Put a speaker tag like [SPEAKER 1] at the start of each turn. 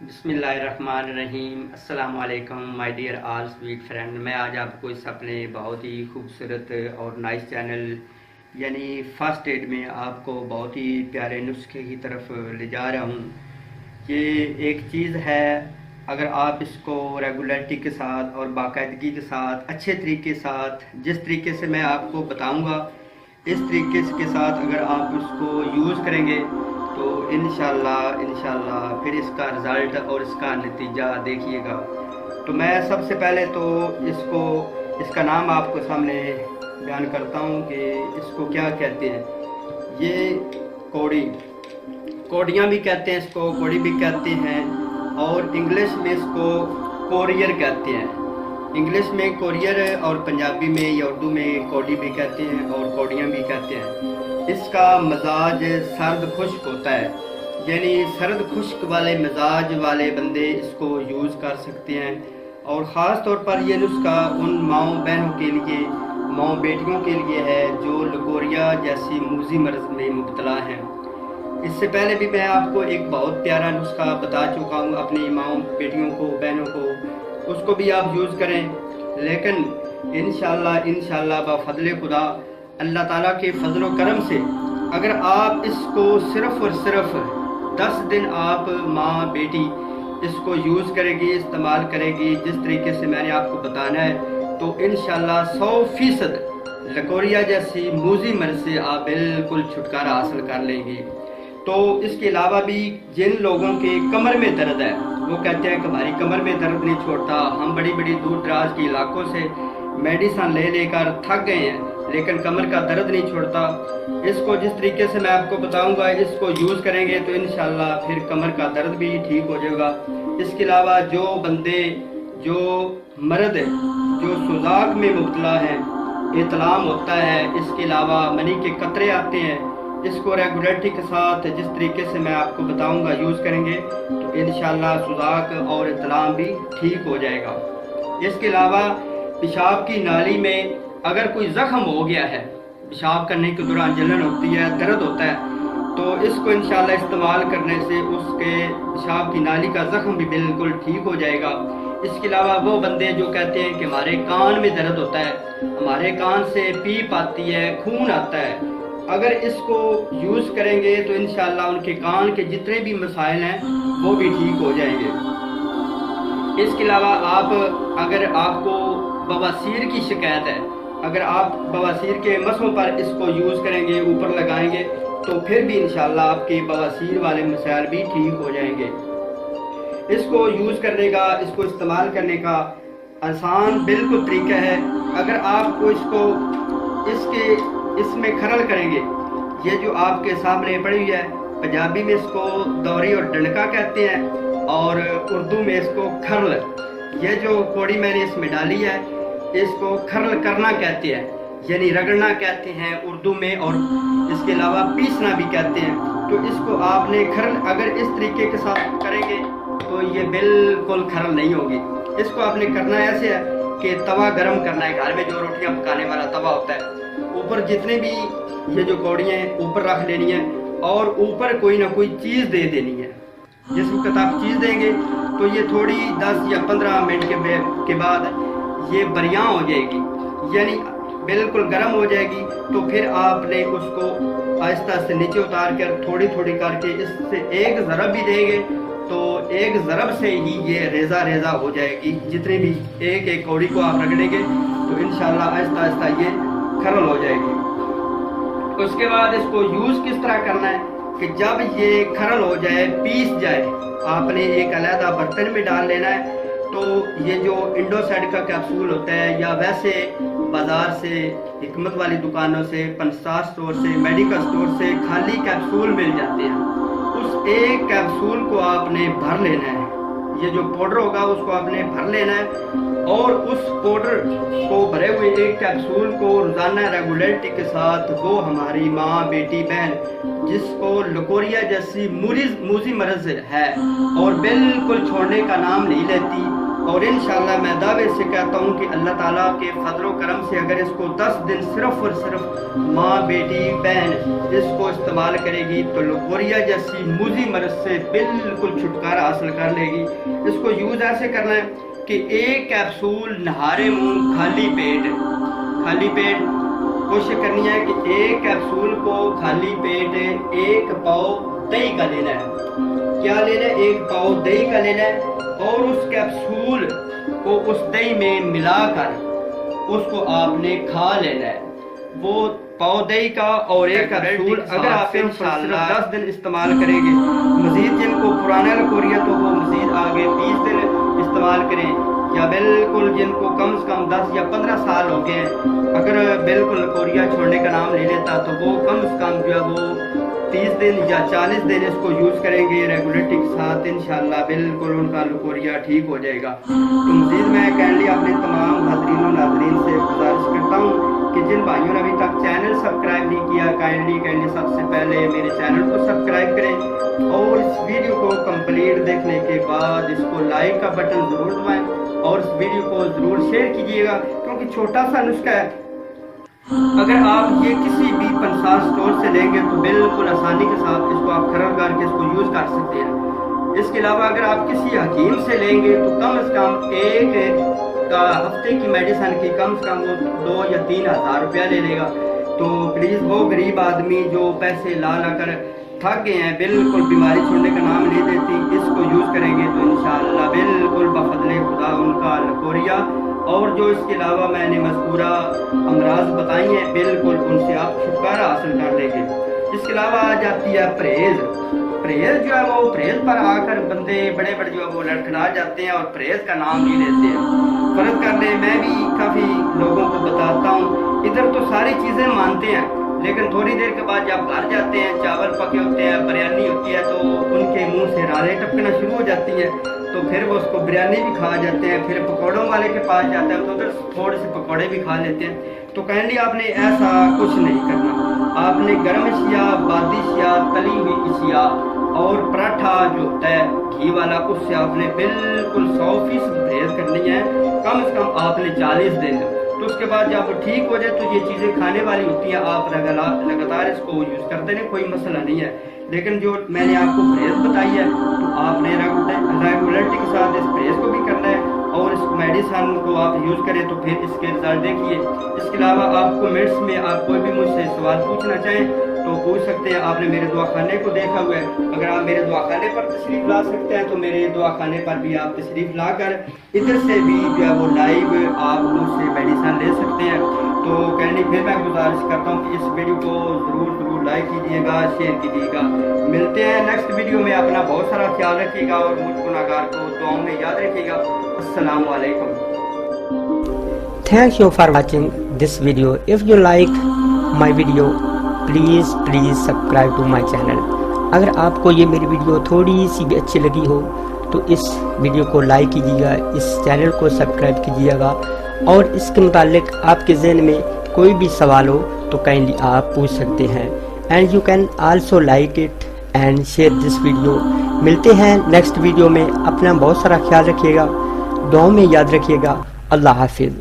[SPEAKER 1] बिस्मिल्लाहिर्रहमानिर्रहीम। अस्सलाम वालेकुम my dear all sweet friend. मैं आज आपको इस अपने बहुत ही खूबसूरत और नाइस चैनल यानी फर्स्ट एड में आपको बहुत ही प्यारे नुस्खे की तरफ ले जा रहा हूँ। ये एक चीज़ है, अगर आप इसको रेगुलरिटी के साथ और बाकायदगी के साथ अच्छे तरीके के साथ जिस तरीके से मैं आपको बताऊँगा इस तरीके के साथ अगर आप उसको यूज़ करेंगे तो इंशाल्लाह फिर इसका रिज़ल्ट और इसका नतीजा देखिएगा। तो मैं सबसे पहले तो इसका नाम आपको सामने बयान करता हूँ कि इसको क्या कहते हैं। ये कोड़ियाँ भी कहते हैं, इसको कोड़ी भी कहते हैं और इंग्लिश में इसको कोरियर कहते हैं। इंग्लिश में कोरियर और पंजाबी में या उर्दू में कोडी भी कहते हैं और कोड़ियाँ भी कहते हैं। इसका मजाज सर्द खुश्क होता है, यानी सर्द खुश्क वाले मिजाज वाले बंदे इसको यूज़ कर सकते हैं। और ख़ास तौर पर यह नुस्खा उन माओ बहनों के लिए, माओ बेटियों के लिए है जो लकोरिया जैसी मूजी मर्ज में मुब्तला हैं। इससे पहले भी मैं आपको एक बहुत प्यारा नुस्खा बता चुका हूँ अपनी माओ बेटियों को, बहनों को, उसको भी आप यूज़ करें। लेकिन इंशाल्लाह बफज़ल खुदा अल्लाह ताला के फजल व करम से अगर आप इसको सिर्फ़ और सिर्फ 10 दिन आप माँ बेटी इसको यूज़ करेगी, इस्तेमाल करेगी जिस तरीके से मैंने आपको बताना है, तो इंशाल्लाह 100% लकोरिया जैसी मूजी मर्ज से आप बिल्कुल छुटकारा हासिल कर लेंगी। तो इसके अलावा भी जिन लोगों के कमर में दर्द है, वो कहते हैं कि हमारी कमर में दर्द नहीं छोड़ता, हम बड़ी बड़ी दूर दराज के इलाकों से मेडिसिन ले लेकर थक गए हैं लेकिन कमर का दर्द नहीं छोड़ता, इसको जिस तरीके से मैं आपको बताऊंगा इसको यूज़ करेंगे तो इंशाल्लाह फिर कमर का दर्द भी ठीक हो जाएगा। इसके अलावा जो बंदे, जो मर्द जो सुजाक में मुब्तला हैं, इतलाम होता है, इसके अलावा मनी के कतरे आते हैं, इसको रेगुलरिटी के साथ जिस तरीके से मैं आपको बताऊंगा यूज़ करेंगे तो इंशाल्लाह सुजाक और इतलाम भी ठीक हो जाएगा। इसके अलावा पेशाब की नाली में अगर कोई ज़ख्म हो गया है, पेशाब करने के दौरान जलन होती है, दर्द होता है, तो इसको इंशाल्लाह इस्तेमाल करने से उसके पेशाब की नाली का ज़ख्म भी बिल्कुल ठीक हो जाएगा। इसके अलावा वो बंदे जो कहते हैं कि हमारे कान में दर्द होता है, हमारे कान से पीप आती है, खून आता है, अगर इसको यूज़ करेंगे तो इंशाल्लाह उनके कान के जितने भी मसाइल हैं वो भी ठीक हो जाएंगे। इसके अलावा अगर आपको बवासीर की शिकायत है, अगर आप बवासीर के मसलों पर इसको यूज़ करेंगे, ऊपर लगाएंगे, तो फिर भी इंशाल्लाह आपके बवासीर वाले मसाइल भी ठीक हो जाएंगे। इसको यूज़ करने का, इसको इस्तेमाल करने का आसान बिल्कुल तरीका है। अगर आपको इसमें खरल करेंगे, ये जो आपके सामने पड़ी हुई है, पंजाबी में इसको दौरी और डंडका कहते हैं और उर्दू में इसको खरल, ये जो कोड़ी मैंने इसमें डाली है इसको खरल करना कहते हैं, यानी रगड़ना कहते हैं उर्दू में, और इसके अलावा पीसना भी कहते हैं। तो इसको आपने खरल अगर इस तरीके के साथ करेंगे तो ये बिल्कुल खरल नहीं होगी। इसको आपने करना ऐसे है कि तवा गरम करना है, घर में जो रोटियां पकाने वाला तवा होता है, ऊपर जितने भी ये जो कौड़ियाँ हैं ऊपर रख लेनी है और ऊपर कोई ना कोई चीज़ दे देनी है। जिस वक्त आप चीज़ देंगे तो ये थोड़ी 10 या 15 मिनट के बाद ये बरियां हो जाएगी, यानी बिल्कुल गर्म हो जाएगी। तो फिर आपने उसको आहिस्ता से नीचे उतार कर थोड़ी थोड़ी करके इससे एक ज़रब भी देंगे तो एक ज़रब से ही ये रेज़ा रेज़ा हो जाएगी। जितनी भी एक एक कौड़ी को आप रगड़ेंगे तो इंशाल्लाह आहिस्ता आहिस्ता ये खरल हो जाएगी। उसके बाद इसको यूज़ किस तरह करना है कि जब ये खरल हो जाए, पीस जाए, आपने एक अलहदा बर्तन में डाल लेना है। तो ये जो इंडोसाइड का कैप्सूल होता है या वैसे बाज़ार से, हिकमत वाली दुकानों से, पंसार स्टोर से, मेडिकल स्टोर से खाली कैप्सूल मिल जाते हैं, उस एक कैप्सूल को आपने भर लेना है। ये जो पाउडर होगा उसको आपने भर लेना है और उस पाउडर को भरे हुए एक कैप्सूल को रोज़ाना रेगुलरिटी के साथ वो हमारी माँ, बेटी, बहन जिसको लकोरिया जैसी मूजी मर्ज है और बिल्कुल छोड़ने का नाम नहीं लेती, اور انشاءاللہ میں دعوے سے کہتا ہوں کہ اللہ تعالیٰ کے فضل و کرم سے اگر اس کو 10 دن صرف اور صرف ماں بیٹی بہن اس کو استعمال کرے گی تو لکوریا جیسی موذی مرض سے بالکل چھٹکارا حاصل کر لے گی۔ اس کو یوز ایسے کرنا ہے کہ ایک کیپسول نہارے منہ خالی پیٹ کوشش کرنی ہے کہ ایک کیپسول کو خالی پیٹ 1 پاؤ دہی کا لینا ہے۔ کیا لینا ہے؟ 1 پاؤ دہی کا لینا ہے اور اس کیپسول کو اس دہی میں ملا کر اس کو آپ نے کھا لینا ہے، وہ پاؤ دہی کا اور 1 کیپسول۔ اگر آپ انشاءاللہ 10 دن استعمال کریں گے، مزید جن کو پرانا لکوریا تو وہ مزید آگے 20 دن استعمال کریں، یا بالکل جن کو کم سے کم 10 یا 15 سال ہو گئے ہیں، اگر بالکل لکوریا چھوڑنے کا نام لے لیتا تو وہ کم سے کم جو ہے وہ 30 دن یا 40 دن اس کو یوز کریں گے ریگولیٹی کے ساتھ، انشاءاللہ بالکل ان کا لکوریا ٹھیک ہو جائے گا۔ تو مزید میں کائنڈلی اپنے تمام حاضرین و ناظرین سے گزارش کرتا ہوں کہ جن بھائیوں نے ابھی تک چینل سبسکرائب نہیں کیا، کائنڈلی سب سے پہلے میرے چینل کو سبسکرائب کریں اور اس ویڈیو کو کمپلیٹ دیکھنے کے بعد اس کو لائک کا بٹن ضرور دبائیں اور اس ویڈیو کو ضرور شیئر کیجیے گا، کیونکہ چھوٹا سا نسخہ ہے، اگر آپ یہ کسی بھی پنسار سٹور سے لیں گے تو بالکل آسانی کے ساتھ اس کو آپ خراب کر کے اس کو یوز کر سکتے ہیں۔ اس کے علاوہ اگر آپ کسی حکیم سے لیں گے تو کم از کم ایک ہفتے کی میڈیسن کی کم سے کم وہ 2 یا 3 ہزار روپیہ لے لے گا۔ تو پلیز وہ غریب آدمی جو پیسے لا کر تھک گئے ہیں، بالکل بیماری چھوڑنے کا نام نہیں دیتی، اس کو یوز کریں گے تو انشاءاللہ بالکل بفضل خدا ان کا لکوریا اور جو اس کے علاوہ میں نے مذکورہ امراض بتائی ہیں بالکل ان سے آپ چھٹکارا حاصل کر لیں گے۔ اس کے علاوہ آ جاتی ہے پرہیز جو ہے وہ پرہیز پر آ کر بندے بڑے جو ہے وہ لڑکھڑا جاتے ہیں اور پرہیز کا نام نہیں لیتے ہیں۔ فرض کر لیں میں بھی کافی لوگوں کو بتاتا ہوں، ادھر تو ساری چیزیں مانتے ہیں لیکن تھوڑی دیر کے بعد جب گھر جاتے ہیں، چاول پکے ہوتے ہیں، بریانی ہوتی ہے تو ان کے منہ سے رالیں ٹپکنا شروع ہو جاتی ہیں، تو پھر وہ اس کو بریانی بھی کھا جاتے ہیں، پھر پکوڑوں والے کے پاس جاتے ہیں تو ادھر تھوڑے سے پکوڑے بھی کھا لیتے ہیں۔ تو کائنڈلی آپ نے ایسا کچھ نہیں کرنا، آپ نے گرم اشیاء، بادی اشیاء، تلی ہوئی اشیاء اور پراٹھا جو ہوتا ہے گھی والا اس سے آپ نے بالکل 100% پرہیز کرنی ہے، کم از کم آپ نے 40 دن۔ تو اس کے بعد جب ٹھیک ہو جائے تو یہ چیزیں کھانے والی ہوتی ہیں، آپ لگاتار اس کو یوز کرتے ہیں، کوئی مسئلہ نہیں ہے۔ لیکن جو میں نے آپ کو پرہیز بتائی ہے تو آپ نے ریگولرٹی کے ساتھ اس پرہیز کو بھی کرنا ہے اور اس میڈیسن کو آپ یوز کریں تو پھر اس کے رزلٹ دیکھیے۔ اس کے علاوہ آپ کو منٹس میں آپ کوئی بھی مجھ سے سوال پوچھنا چاہیں تو پوچھ سکتے ہیں۔ آپ نے میرے دعاخانے کو دیکھا ہوا ہے، اگر آپ میرے دعاخانے پر تشریف لا سکتے ہیں تو میرے دعاخانے پر بھی آپ تشریف لا کر ادھر سے بھی جو ہے وہ لائیو آپ مجھ سے میڈیسن لے سکتے ہیں۔ تو کہنے پھر میں گزارش کرتا ہوں کہ اس ویڈیو کو ضرور لائک کیجیے گا، شیئر کیجیے گا۔ ملتے ہیں نیکسٹ ویڈیو میں، اپنا بہت سارا خیال رکھیے گا اور مجھ گناہگار کو دعاؤں میں یاد رکھیے گا۔ السلام علیکم۔
[SPEAKER 2] Thank you for watching this video. If you like my video, please subscribe to my channel. اگر آپ کو یہ میری ویڈیو تھوڑی سی بھی اچھی لگی ہو تو اس ویڈیو کو لائک کیجیے گا، اس چینل کو سبسکرائب کیجیے گا، اور اس کے متعلق آپ کے ذہن میں کوئی بھی سوال ہو تو کائنڈلی آپ پوچھ سکتے ہیں، and you can also like it and share this video. ملتے ہیں نیکسٹ ویڈیو میں، اپنا بہت سارا خیال رکھیے گا، دعاؤں میں یاد رکھیے گا۔ اللہ حافظ۔